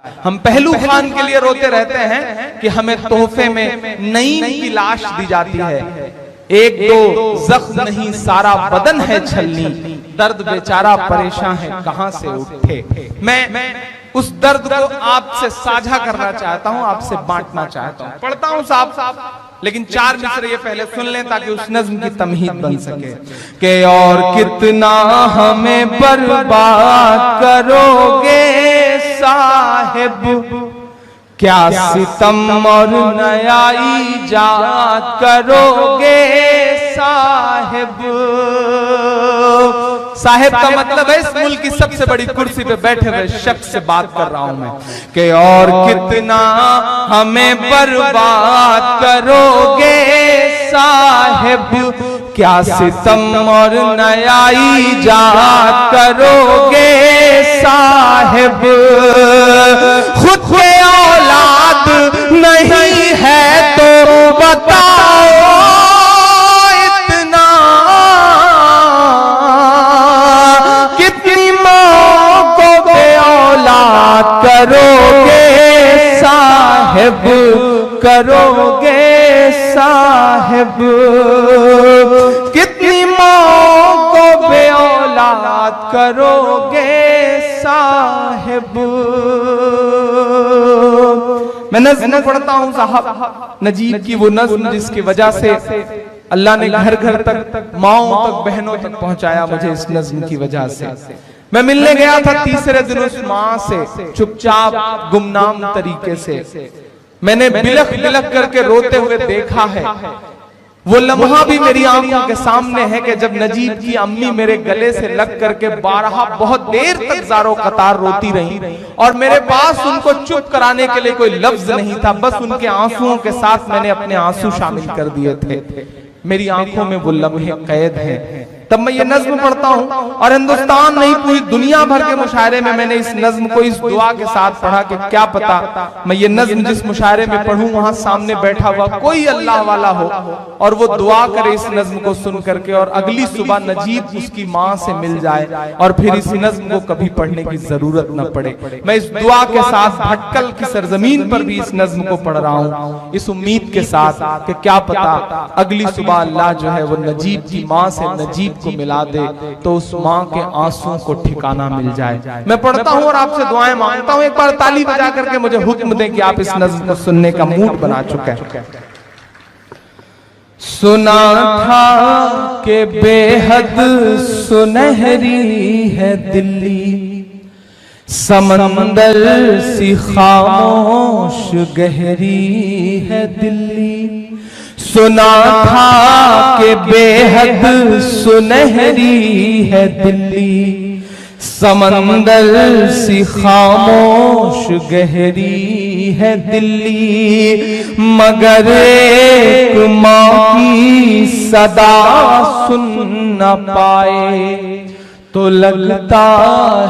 हम पहलू खान के लिए रोते रहते हैं कि हमें तोहफे में नईम की लाश दी जाती है। एक दो जख्म नहीं सारा बदन है छलनी, दर्द बेचारा परेशान है कहां से उठे। मैं उस दर्द को आपसे साझा करना चाहता हूं, आपसे बांटना चाहता हूं। पढ़ता हूं साहब, लेकिन 4 मिसरे ये पहले सुन लें ताकि उस नज्म की तमहीद बन सके। कि और कितना हमें बर्बाद करोगे साहिब, क्या सितम और नया ईजाद करोगे साहिब। साहिब का मतलब है इस मुल्क की सबसे बड़ी कुर्सी पे बैठे हुए शख्स से बात कर रहा हूं मैं। कि और कितना हमें बर्बाद करोगे साहिब, क्या सितम और नया ईजाद करोगे साहिब। खुद के औलाद नहीं है तो बताओ इतना, कितनी माँ को बे औलाद करोगे साहिब, करोगे साहिब। कितनी माँ को बे औलाद करोगे साहिब। मैं नज़्म पढ़ता हूं साहब, नजीब की वो नज़्म जिसकी वजह से अल्लाह ने घर घर तक, माओं तक, बहनों तक पहुंचाया मुझे इस नज़्म की वजह से। मैं मिलने गया था तीसरे दिन उस माँ से, चुपचाप गुमनाम तरीके से। मैंने बिलख बिलख करके रोते हुए देखा है। वो लम्हा भी मेरी आंखों के सामने है कि जब नजीब की अम्मी मेरे गले से लग करके बारहा बहुत देर तक ज़ारो कतार रोती रही और मेरे पास उनको चुप कराने के लिए कोई लफ्ज नहीं था, बस उनके आंसुओं के साथ मैंने अपने आंसू शामिल कर दिए थे। मेरी आंखों में वो लम्हे कैद हैं। तब मैं ये नज्म पढ़ता हूं और हिंदुस्तान नहीं पूरी दुनिया भर के मुशायरे में मैंने इस नज्म को इस दुआ के साथ पढ़ा कि क्या पता मैं ये नज्म जिस मुशायरे में पढ़ूं वहां सामने बैठा हुआ कोई अल्लाह वाला हो और वो दुआ करे इस नज्म को सुन करके और अगली सुबह नजीब उसकी माँ से मिल जाए और फिर इस नज्म को कभी पढ़ने की जरूरत न पड़े। मैं इस दुआ के साथ भटकल की सरजमीन पर भी इस नज्म को पढ़ रहा हूँ, इस उम्मीद के साथ कि क्या पता अगली सुबह अल्लाह जो है वो नजीब की माँ से नजीब को मिला दे तो उस माँ के आंसुओं को ठिकाना मिल जाए। मैं पढ़ता हूँ और आपसे दुआएं मांगता हूँ। एक बार ताली बजा करके मुझे हुक्म दें कि आप इस नज़्म को सुनने का मूड बना चुके हैं। सुना था कि बेहद सुनहरी है दिल्ली, समंदर सी खामोश गहरी है दिल्ली। सुना था कि बेहद सुनहरी है दिल्ली, समंदर सी खामोश गहरी है दिल्ली। मगर एक माँ की सदा सुन न पाए तो लगता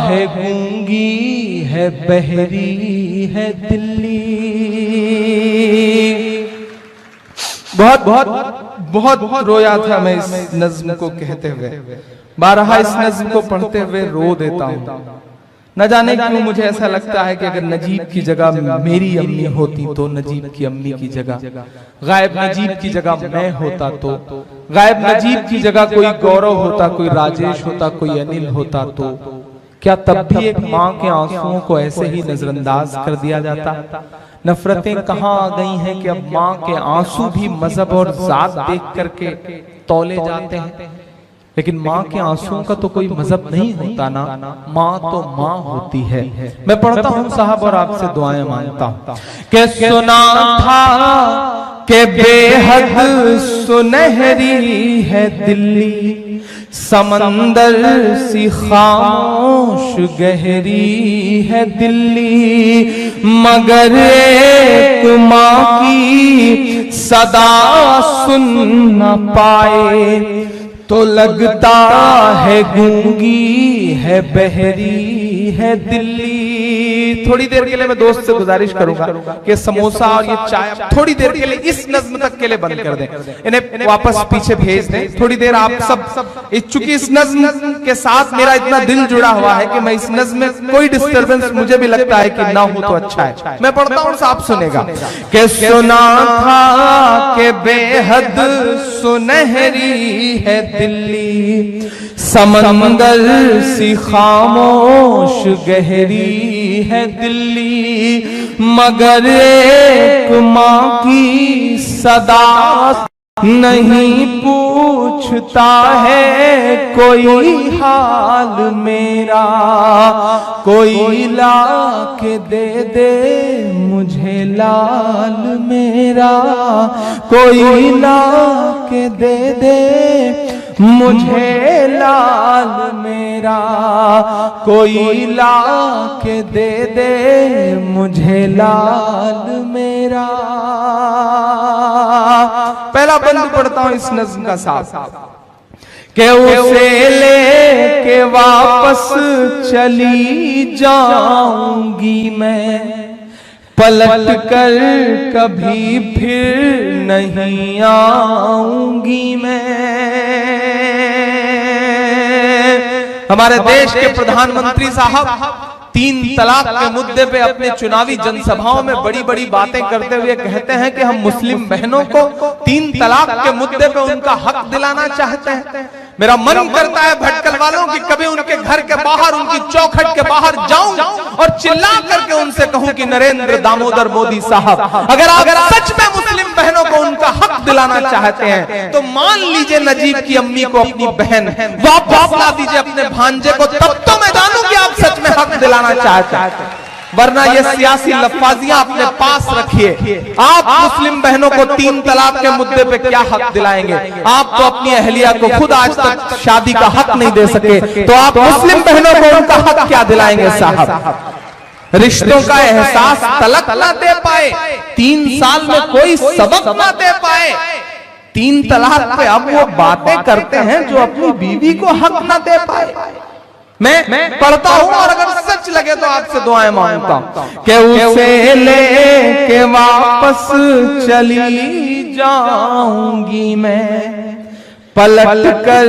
है गूंगी है बहरी है दिल्ली। बहुत रोया था मैं इस नज्म को कहते हुए, बारहा इस नज्म को पढ़ते हुए रो देता हूँ। न जाने क्यों मुझे ऐसा लगता है कि अगर नजीब की जगह मेरी अम्मी होती तो नजीब की अम्मी की जगह, गायब नजीब की जगह मैं होता तो, गायब नजीब की जगह कोई गौरव होता, कोई राजेश होता, कोई अनिल होता तो क्या तब भी एक माँ के आंसुओं को ऐसे ही नजरअंदाज कर दिया जाता? नफरतें कहाँ आ गई हैं कि अब माँ के आंसू भी मजहब और जात देख करके तौले जाते हैं, लेकिन माँ के आंसुओं का तो कोई मजहब नहीं होता ना, माँ तो माँ होती है। मैं पढ़ता हूँ साहब और आपसे दुआएं मांगता हूँ कि सुना था कि बेहद सुनहरी है दिल्ली, समंदर सी खामोश गहरी है दिल्ली। मगर एक माँ की सदा सुन न पाए तो लगता है गूंगी है बहरी है दिल्ली। थोड़ी देर के लिए मैं दोस्त से गुजारिश करूंगा कि समोसा और ये चाय थोड़ी देर के लिए इस नज्म तक के लिए बंद कर दें, इन्हें वापस पीछे भेज दें थोड़ी देर। आप सब चूंकि इस नज्म के साथ मेरा इतना दिल जुड़ा हुआ है कि मैं इस नज्म में कोई डिस्टर्बेंस मुझे भी लगता है कि ना हो तो अच्छा है। मैं पढ़ता हूं, आप सुनेगा कि सुना था कि बेहद सुनहरी है दिल्ली, समंदर सी खामोश गहरी है दिल्ली, मगर एक माँ की सदा नहीं पूछता है कोई हाल मेरा, कोई ला के दे मुझे लाल मेरा, कोई ला के दे मुझे लाल मेरा, कोई ला के दे मुझे लाल मेरा। पहला बंद पढ़ता हूं इस नज्म का साथ कि उसे लेके वापस चली जाऊंगी मैं, पलट कर कभी फिर नहीं आऊंगी मैं। हमारे देश के प्रधानमंत्री साहब 3 तलाक के मुद्दे पे अपने चुनावी जनसभाओं में बड़ी बड़ी बातें करते हुए कहते हैं कि हम मुस्लिम बहनों को 3 तलाक के मुद्दे पे उनका हक दिलाना चाहते हैं। मेरा मन करता है भटकल वालों की कभी उनके घर के बाहर, उनकी चौखट के बाहर जाऊं और चिल्ला करके उनसे कहूं कि नरेंद्र दामोदर मोदी साहब, अगर आप सच में मुस्लिम बहनों को उनका हक दिलाना चाहते हैं तो मान लीजिए नजीब की अम्मी को अपनी बहन वापस ला दीजिए अपने भांजे को, तब तो मैं जानूं कि आप सच में हक दिलाना चाहते हैं। वरना ये सियासी लफ्फाजियां अपने पास रखिए। आप मुस्लिम बहनों को 3 तलाक के मुद्दे पे क्या हक दिलाएंगे? आप तो अपनी अहलिया को खुद आज तक शादी का हक नहीं दे सके, तो आप मुस्लिम बहनों को उनका हक क्या दिलाएंगे साहब? रिश्तों का एहसास तलक ना दे पाए, 3 साल में कोई सबक ना दे पाए, 3 तलाक पे अब वो बातें करते हैं जो अपनी बीवी को हक ना दे पाए। मैं पढ़ता हूं और अगर सच लगे तो आपसे दुआएं मांगता हूं कि उसे लेके वापस चली जाऊंगी मैं, पलट कर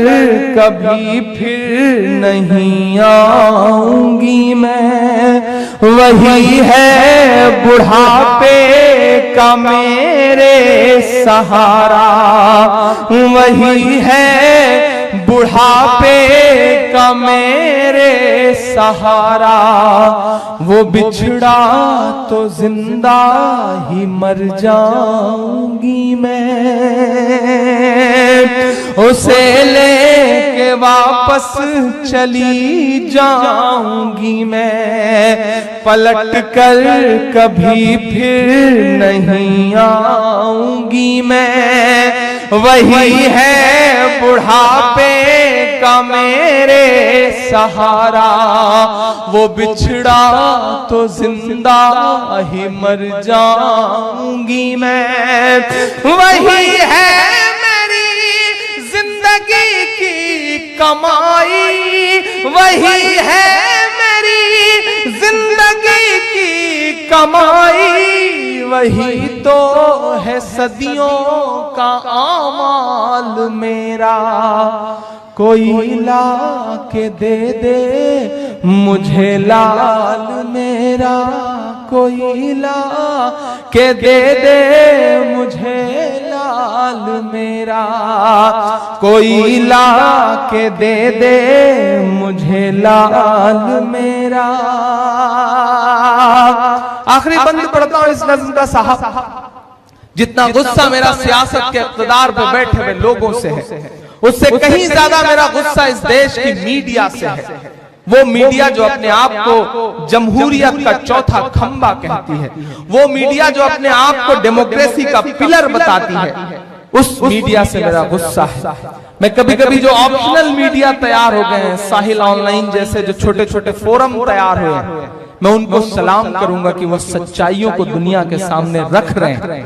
कभी फिर नहीं आऊंगी मैं। वही है बुढ़ापे का मेरे सहारा, वही है बुढ़ापे का मेरे सहारा, वो बिछड़ा तो जिंदा ही मर जाऊंगी मैं। उसे लेके वापस चली जाऊंगी मैं, पलट कर कभी फिर नहीं आऊंगी मैं। वही है बुढ़ापे का मेरे सहारा, वो बिछड़ा तो जिंदा ही मर जाऊंगी मैं। वही है मेरी जिंदगी की कमाई, वही है मेरी जिंदगी की कमाई, वही तो है सदियों का आमाल मेरा। कोई ला के दे मुझे लाल मेरा, कोई ला के दे मुझे लाल मेरा, कोई ला के दे मुझे लाल मेरा। आखिरी बंद पढ़ता हूं इस नज़्म का साहब। जितना गुस्सा मेरा सियासत के इक़्तिदार पे बैठे हुए लोगों से है, उससे कहीं ज्यादा मेरा गुस्सा इस देश की मीडिया से है। वो मीडिया जो अपने आप को जमहूरियत का चौथा खंबा कहती है, वो मीडिया जो अपने आप को डेमोक्रेसी का पिलर बताती है, उस मीडिया से मेरा गुस्सा है। मैं कभी कभी जो ऑप्शनल मीडिया तैयार हो गए हैं, साहिल ऑनलाइन जैसे जो छोटे छोटे फोरम तैयार हुए हैं, मैं उनको सलाम करूंगा कि वो सच्चाइयों को दुनिया के सामने रख रहे हैं।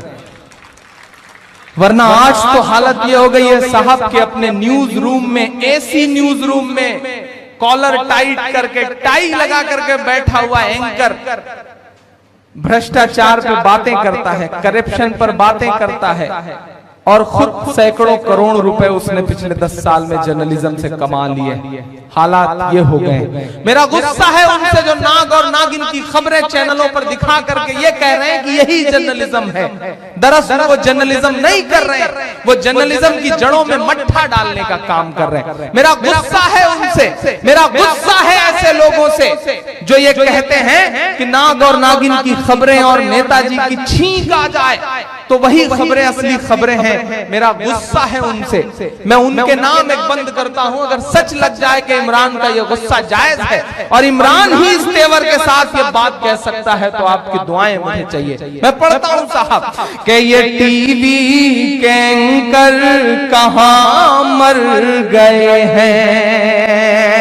वरना आज तो हालत ये हो गई है साहब के अपने न्यूज रूम में, एसी न्यूज रूम में कॉलर टाइट करके, टाई लगा करके बैठा हुआ एंकर भ्रष्टाचार पे बातें करता है, करप्शन पर बातें करता है, और खुद सैकड़ों करोड़ रुपए उसने पिछले 10 साल में जर्नलिज्म से कमा लिए। हालात ये हो गए। मेरा गुस्सा है उनसे जो नाग और नागिन की खबरें चैनलों पर दिखा करके ये कह रहे हैं कि यही जर्नलिज्म है। दरअसल वो जर्नलिज्म नहीं कर रहे हैं, वो जर्नलिज्म की जड़ों में मट्ठा डालने का काम कर रहे हैं। मेरा गुस्सा है उनसे, मेरा गुस्सा है ऐसे लोगों से जो ये कहते हैं कि नाग और नागिन की खबरें और नेताजी की छींक आ जाए तो वही खबरें असली खबरें हैं। मेरा गुस्सा है उनसे। मैं उनके नाम एक बंद करता हूं, अगर सच लग जाए कि इमरान का ये गुस्सा जायज है और इमरान ही इस तेवर के साथ ये बात कह सकता है तो आपकी दुआएं मुझे चाहिए। मैं पढ़ता हूं साहब कि ये टीवी के एंकर कहां मर गए हैं।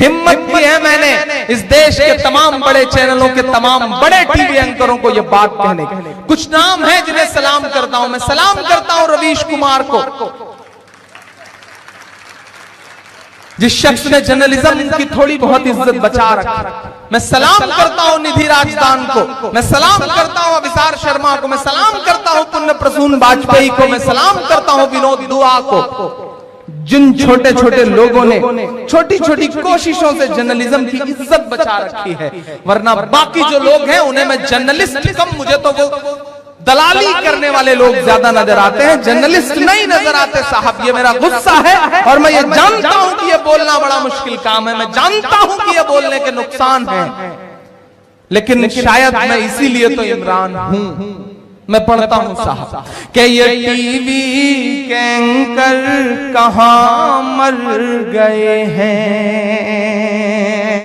हिम्मत की है मैंने इस देश के तमाम बड़े चैनलों के तमाम बड़े टीवी एंकरों को यह बात कहने की। कुछ नाम है जिन्हें सलाम करता हूं। मैं सलाम करता हूं रवीश कुमार को, जिस शख्स ने जर्नलिज्म की थोड़ी बहुत इज्जत बचा रखी। मैं सलाम करता हूं निधि राजदान को, मैं सलाम करता हूं अभिसार शर्मा को, मैं सलाम करता हूं पुण्य प्रसून वाजपेयी को, मैं सलाम करता हूं विनोद दुआ को। जिन छोटे छोटे लोगों ने छोटी छोटी कोशिशों से जर्नलिज्म की इज्जत बचा रखी है, वरना बाकी जो लोग हैं उन्हें मैं जर्नलिस्ट कम, मुझे तो वो दलाली करने वाले लोग ज्यादा नजर आते हैं, जर्नलिस्ट नहीं नजर आते साहब। ये मेरा गुस्सा है और मैं ये जानता हूं कि ये बोलना बड़ा मुश्किल काम है, मैं जानता हूं कि ये बोलने के नुकसान है, लेकिन शायद मैं इसीलिए तो इमरान हूं। मैं पढ़ता हूं साहब कि ये टीवी के एंकर कहां मर गए हैं।